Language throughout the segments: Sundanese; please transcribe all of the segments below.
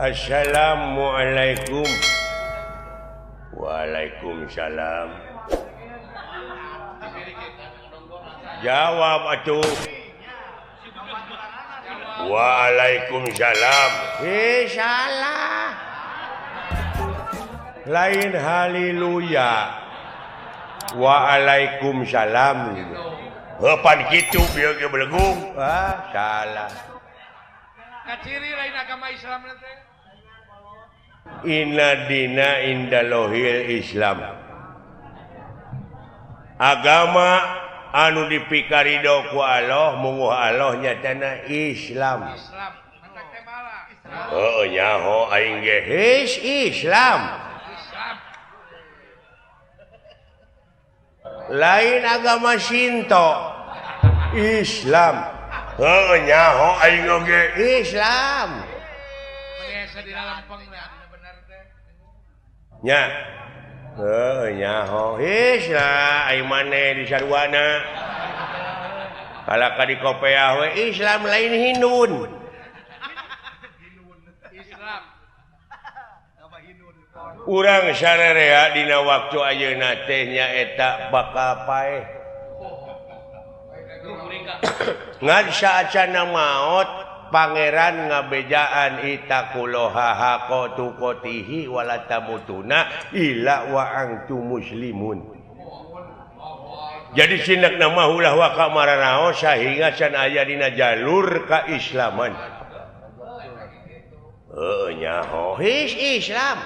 Assalamualaikum. Waalaikumsalam. Jawab atuh. Waalaikumsalam. Salah. Lain haleluya. Waalaikumsalam. Pan kitu bieu ge belegung. Salah. Ciri lain agama Islam teh. Inna dina indalohil Islam. Agama anu dipikarido ku Allah munguh Allah nyatana Islam. Islam. Mantak teh bala. Heuh nyaho aing ge Islam. Islam. Lain agama Shinto. Islam. Heuh nyaho aing oge Islam. Mangesa di dalam pengna bener teh. Nya. Heuh nyaho Islam aing maneh di saduana. Kalaka di kopeah we Islam lain Hindun. Islam. Urang sarerea dina waktu ayeuna teh nyaeta bakal paeh. Ngan saacana maot pangeran ngabejaan itakuloha hakotu kotihi walatamutuna illa wa antum muslimun. Jadi sinak nama ulah wa kamaranaos sehingga can aya dina jalur kaislaman. Nyaho Islam.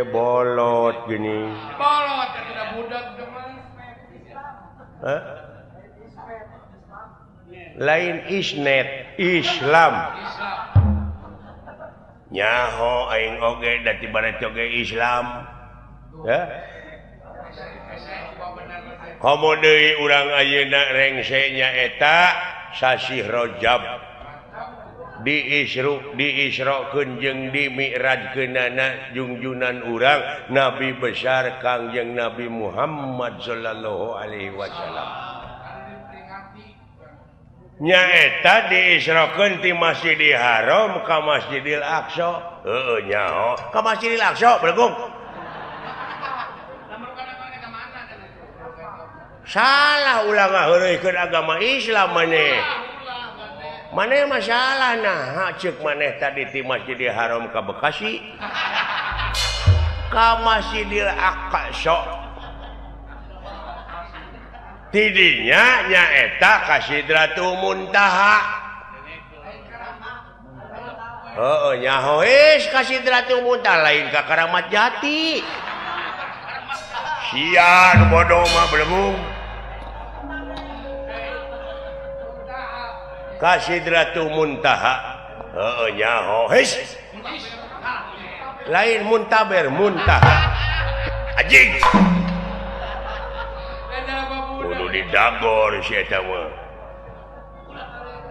Bolot gini. Bolot tidak budak teman. Lain isnet Islam. Nyaho aing oge da tibana coge Islam. Komo deui urang ayeuna rengse nyaeta sasi Rajab. Diisrokeun jeung dimi'rajkeunana junjunan urang Nabi besar Kangjeng Nabi Muhammad sallallahu alaihi wasallam. Nyaeta diisrokeun ti Masjidil Haram ka Masjidil Aqsa. Heuh nyaho, ka Masjidil Aqsa belegung. Salah ulah ngaheureukeun agama Islam maneh. Maneh masalah nah ceuk maneh tadi ti Masjidil Haram ka Bekasi. Ka Masjidil Aqsa. Tidinya nyaeta ka Sidratul Muntaha. Heuh nyaho ka Sidratul Muntaha lain ka Karamat Jati. Sian bodoh mah belegung. Ka Sidratul Muntaha. Heuh nyaho lain muntaber muntaha. Anjing. Kudu didagor si eta mah.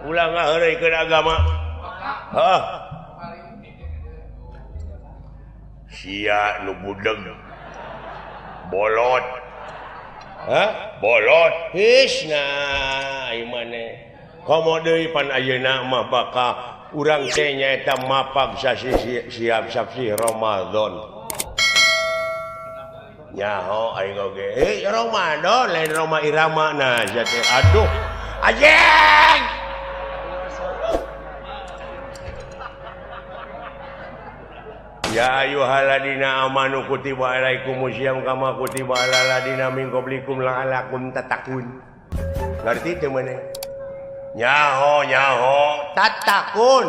Ulah ngaheureukeun agama. Heuh. Sia nu budeg. Bolot. Bolot. Nah, ieu maneh. Komo deui pan ayeuna mah bakal urang teh nyaeta mapag sasi siap sasi Ramadan. Nyaho aing oge. Ramadan lain Roma Irama nah jate. Aduh. Anjing. Ya ayyuhalladzina amanu kutiba alaikumusiyam kama kutiba alal ladzina min qablikum la'allakum tattaqun. Ngerti teu maneh? Nyaho tatakun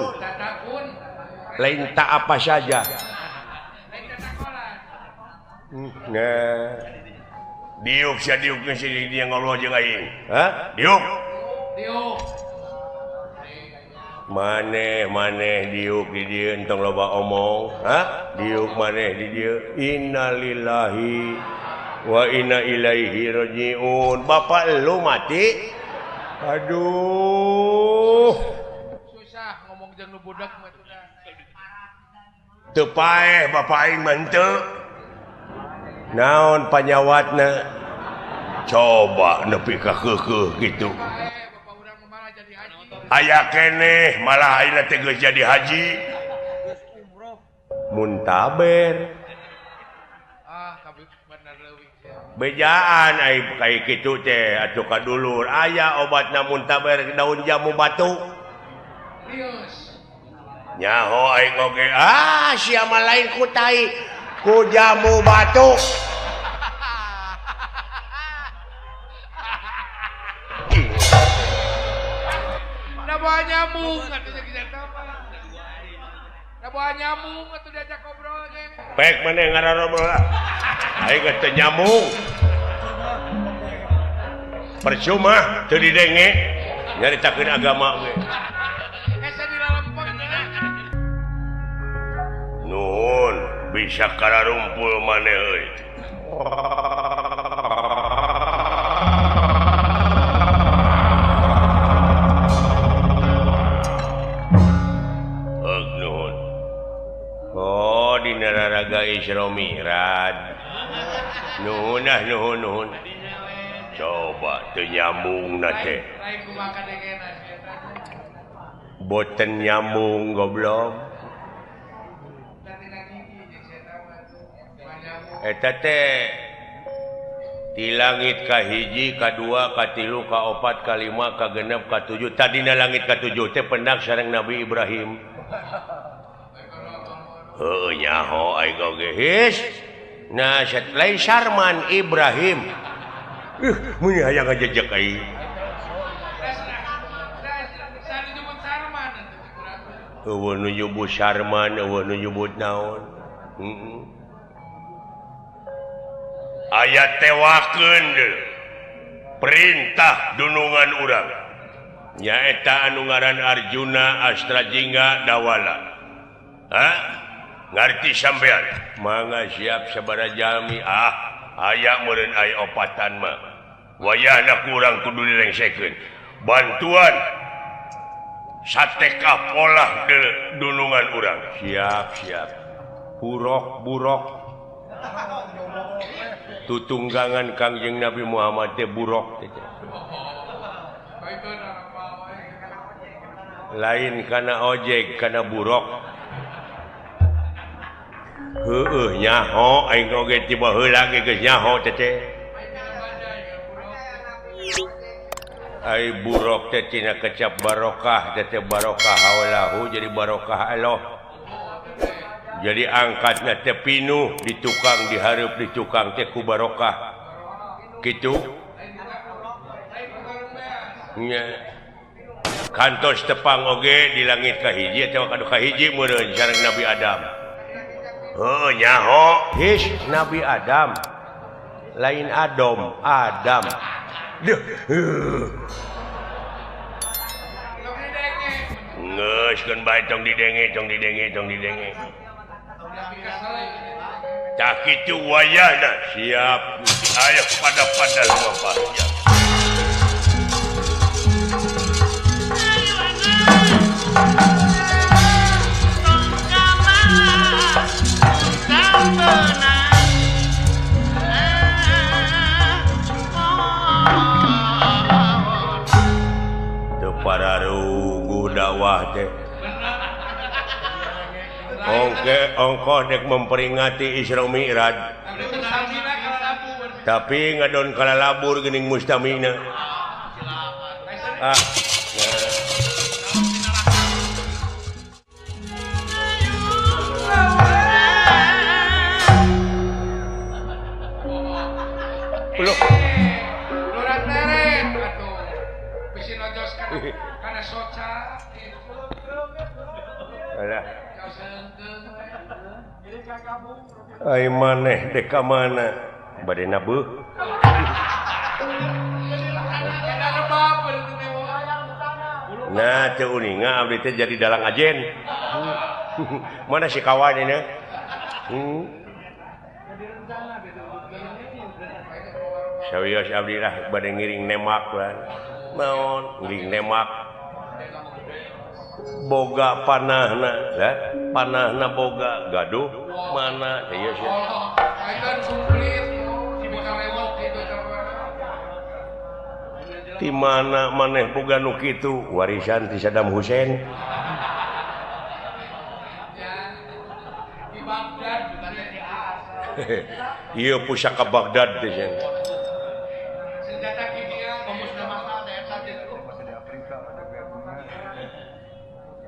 lain tak apa saja. Nah diuk sia diuk geus dia ngaloh jeung aing. Diuk maneh diuk di dieu entong loba omong. Diuk maneh di dieu innalillahi wa inna ilaihi rajiun. Bapak lu mati. Aduh. Susah ngomong jeung nu budak mah teu paeh bapak aing mah henteu. Naon panyawatna? Coba nepi ka keukeuh kitu. Bapak urang mah malah jadi haji. aya keneh malah ayeuna teh geus jadi haji muntaber tapi bener leuwih bejaan ai kai kitu teh atuh kadulur aya obatna muntaber daun jamu batu Rius nyaho aing oge sia mah lain ku tai ku jamu batu na bawa nyamuk atuh kita apa na bawa nyamuk atuh diajak ngobrol ge pek maneh ngararobrol aing geus teu nyambung percuma teu didenge nyaritakeun agama ge asa dilalempeng nuhun bisa kararumpul maneh euy nuhun oh dina raraga Isra Mi'raj nuhun coba teu nyambungna teh lain kumaha kadengena boten nyambung goblok eta teh di langit kahiji kadua katilu kaopat kalima kagenep katujuh tadina langit katujuh teh pendak sareng Nabi Ibrahim heuh nyaho aing oge his nah lain Sarman Ibrahim mun aya ngajejek aing eueuh nu nyebut Sarman eueuh nu nyebut naon ayat tewakeun perintah dunungan urang nyaeta anu ngaran Arjuna Astrajingga Dawala ngarti sampean mangga siap sabaraha jalmi aya meureun aya opatan mah wayahna kurang kudu dilengsekeun bantuan satekah pola dunungan urang siap burok tutunggangan Kangjeng Nabi Muhammad teh burok teh lain kana ojek kana burok heueuh nyaho aing oge tiba heula ge geus nyaho teh ai burok teh tina kecap barokah teh barokah haulahu jadi barokah Allah jadi angkatna teh pinuh di tukang dihareup di tukang teh ku barokah kitu nya kantos tepang oge di langit kahiji teh kadu kahiji meureun sareng Nabi Adam heuh nyaho his Nabi Adam lain Adam deuh geus keun bae tong didenge tak kitu wayahna siap aya pada lumpahnya teu pararugu dakwah teh ongkoh dek memperingati Isra Mi'raj tapi ngadon kala labur geuning mustamina lurat teret atuh bisi nojos kana soca alah ai maneh dek ka mana bade nabeuh nah teu uninga abdi teh jadi dalang ajen mana si kawan ini sawios abdi lah bade ngiring nemak lan naon ngiring nemak boga panahna boga gaduh mana ieu sih di mana maneh boga nu kitu warisan ti Saddam Hussein. Di Baghdad juga di asal. Iya pusaka Baghdad teh cenah. Senjata kimia pemusnah massal eta gitu.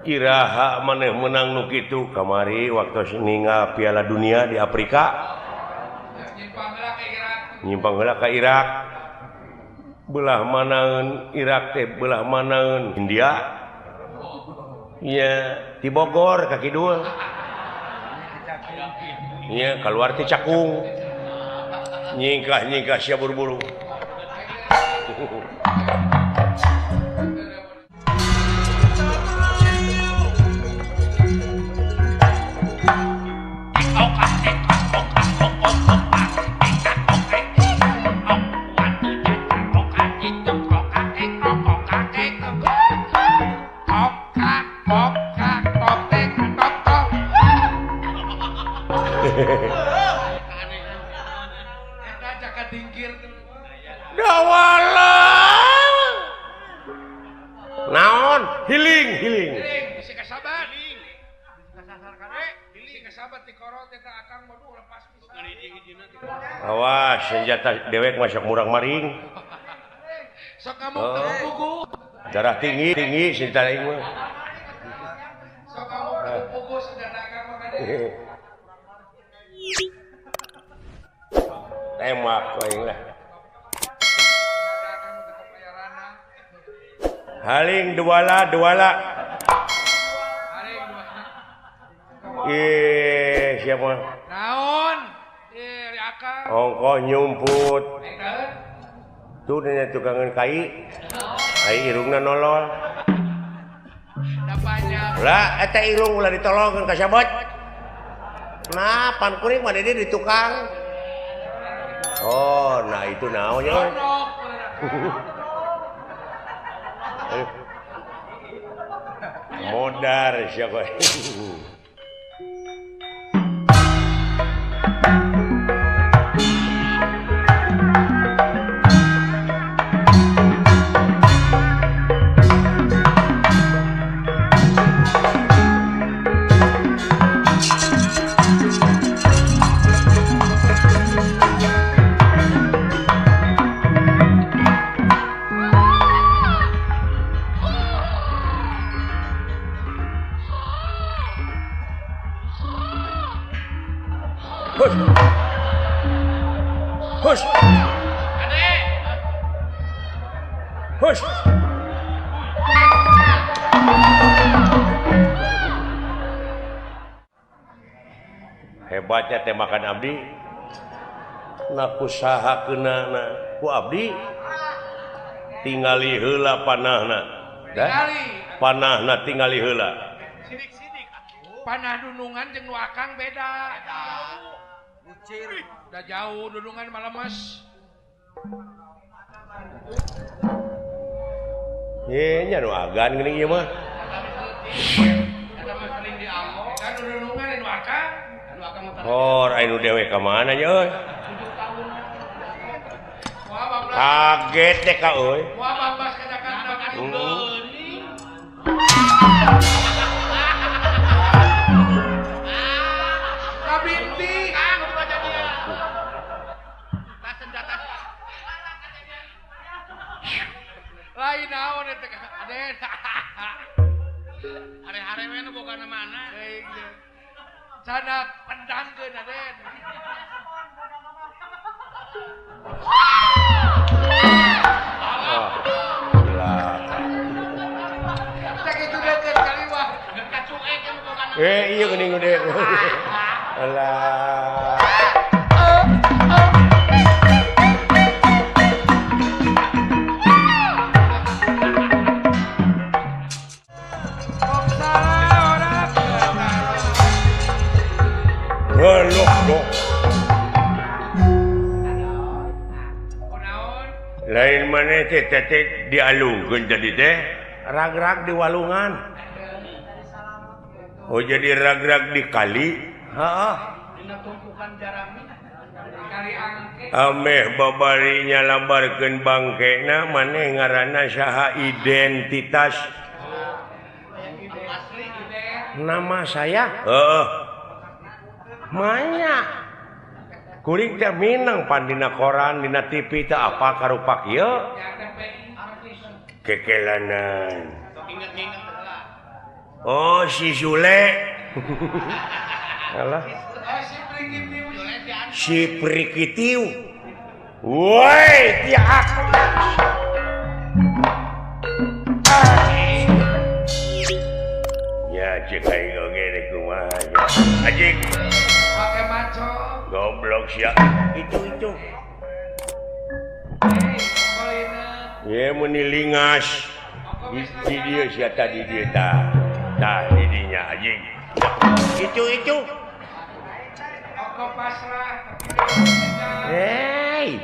Iraha maneh menang nu kitu kamari waktu ningal Piala Dunia di Afrika. Nyimpang heula ka Irak. Belah manaeun Irak teh belah manaeun India. Nya di Bogor ka kidul. Nya keluar ti Cakung. Nyingkah sia buru-buru. Naon? Healing. Bisa kasabat. Bisa kasabat di korot eta akang madu lepas pisan. Awas senjata dewek masuk murang maring. Sok kamu pugu. Darah tinggi senjata aing mah. Sok kamu pugu senjata akang mah kade. Tembak aing lah. Haling duala. Siapa? Naon? Ri akang. Ongkoh nyumput. Tuh nya tukangan kai. Ai irungna nolol. Da panjang. Lah eta irung ulah ditolongkeun ka sabot. Nah, pan kuring mah di tukang. Oh, nah itu naon nya. Modar siapa? Hush. Hush. Hebatnya temakan abdi. Naku saha keunana ku abdi. Tingali heula panahna. Panahna tingali heula. Sidik-sidik. Panah dunungan jeung nu akang beda. Lucir. Udah jauh dudungan malemes. Nya nu agan geuning ieu mah. Ada mah sering di Allah. Kan dudungan nu akang. Nu akang mah. Hor anu dewe ka mana nya euy? 7 tahun. Wah, kaget teh ka euy. Wah, babas ka Jakarta kan geuning. Kabinti. Lain naon eta Aden. Are-are we nu boga mana? Cadak pendangkeun Aden. Sakitu deukeut kali wah. Kacuek nu boga. Iya geuning gede. Alah. Lain mana teh dialungkeun jadi teh rag-rag di walungan. Oh jadi rag-rag di kali? Heeh. ameh babarinya lambarkeun bangkena maneh ngaranna saha identitas nama saya manya kuring teh minang pan dina koran dina TV teh apa karupa kieu kekelanan oh si Sule alah si Prikitiu woi tiak ya cek aing oge deh kumaha anjing pakai maco goblok sia itu ye meni lingas di dia sia tadi dia tah didinya anjing itu oko pasrah hey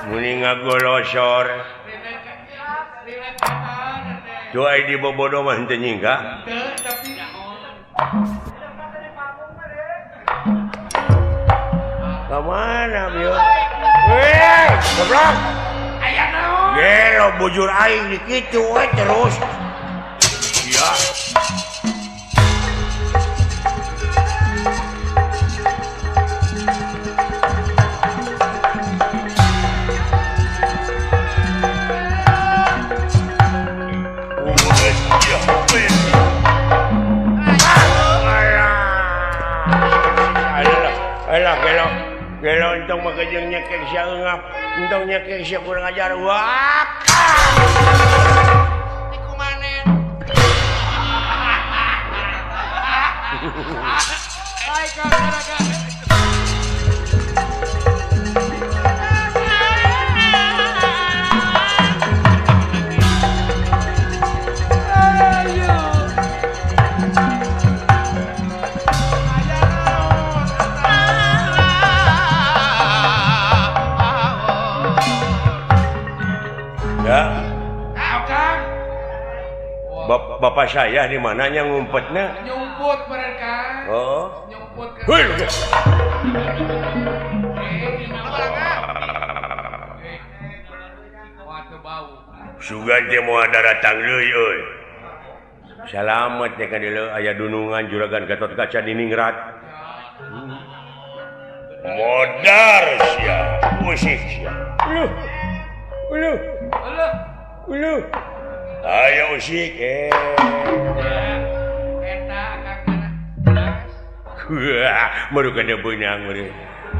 muni ngagolosor doa di bobodo mah henteu nyingga tapi kemana bieu weh goblok aya naon gelo bujur aing di kitu we terus ya Gelo entong makajeng nyekek sia eungap, entong nyekek sia kurang ajar. Wah. Iku manen. Hai kagaraga. Bapak saya di mananya ngumpetnya? Nyumput mereka. Oh. Nyumput ke. Hei. Waktu bau. Sugan teh moal datang deui euy. Salamet teh ka dieu aya dunungan juragan Gatot Kaca di Ningrat. Modar sia, musik sia. Ulu. Ayo usik Eta kakana. Wah, baru kada benang meureun.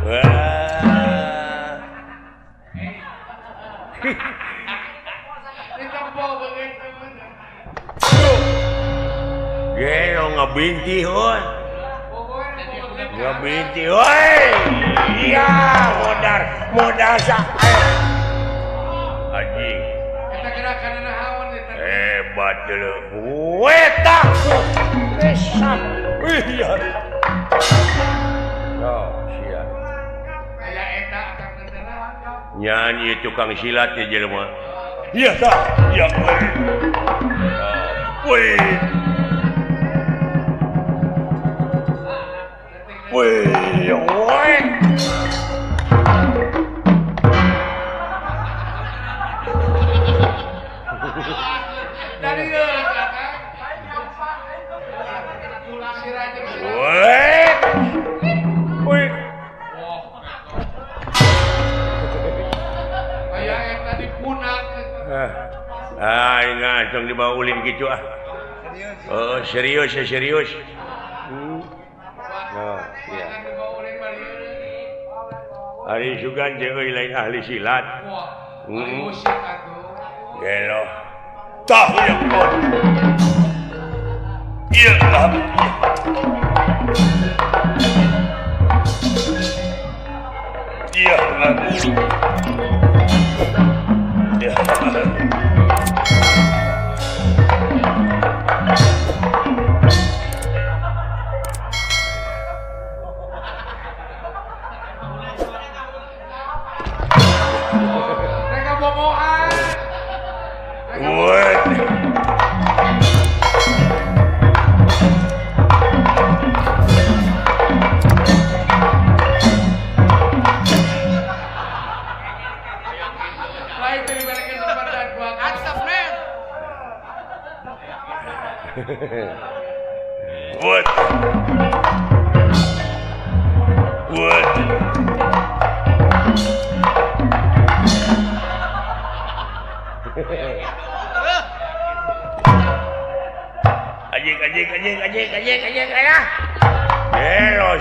Wah. Kita bawa begitu. Gelo ngabinti heuh. Ngabinti heuh. Iya, modar sak. Anjing. Eta gerakan naon eta? Hebat dulu. Weta. Besar. Iya. Oh, sia. Aya eta akang tentara. Nyanyi tukang silat ya jelema. Iya tah. Ya. Woi. Woi. Dari kakak. Woi. Aya eta dipunak. Ingat dong dibawa ulin gitu ah. Oh, serius. Oh, iya. Ari sugan jeung lain ahli silat. Musik atuh. Gelo. Tah ya kon. Iya. Iya. Iya. Mereka boboan. What?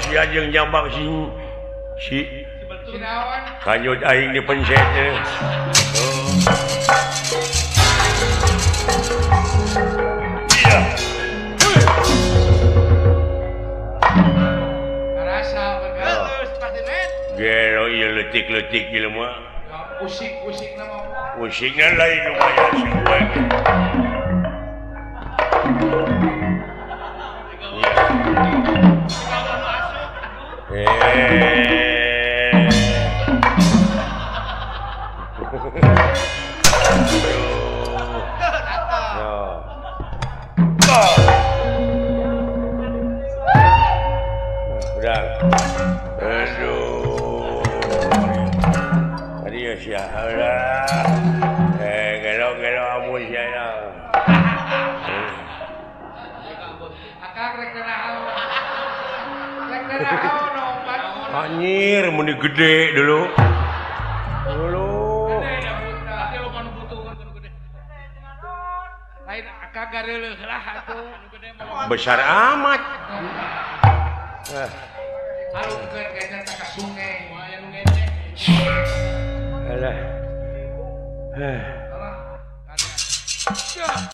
si ajeng jambak si Sinawan. kanyut aing dipencet. Iya. Ngerasa halus pasti net. Gelo ieu leutik-leutik jelema. Usik nama. Musiknya lain lumayan sampai. Aduh. Tadi ya siapa? Gelo amun saya. Akang rek naon. Rek naon obat. Anjir, muni gede dulu. Lain akang gareuleuh lah atuh. Besar amat. Harungkeun kayaknya tak ka sungai. Aya nu ngece. Alah. Alah.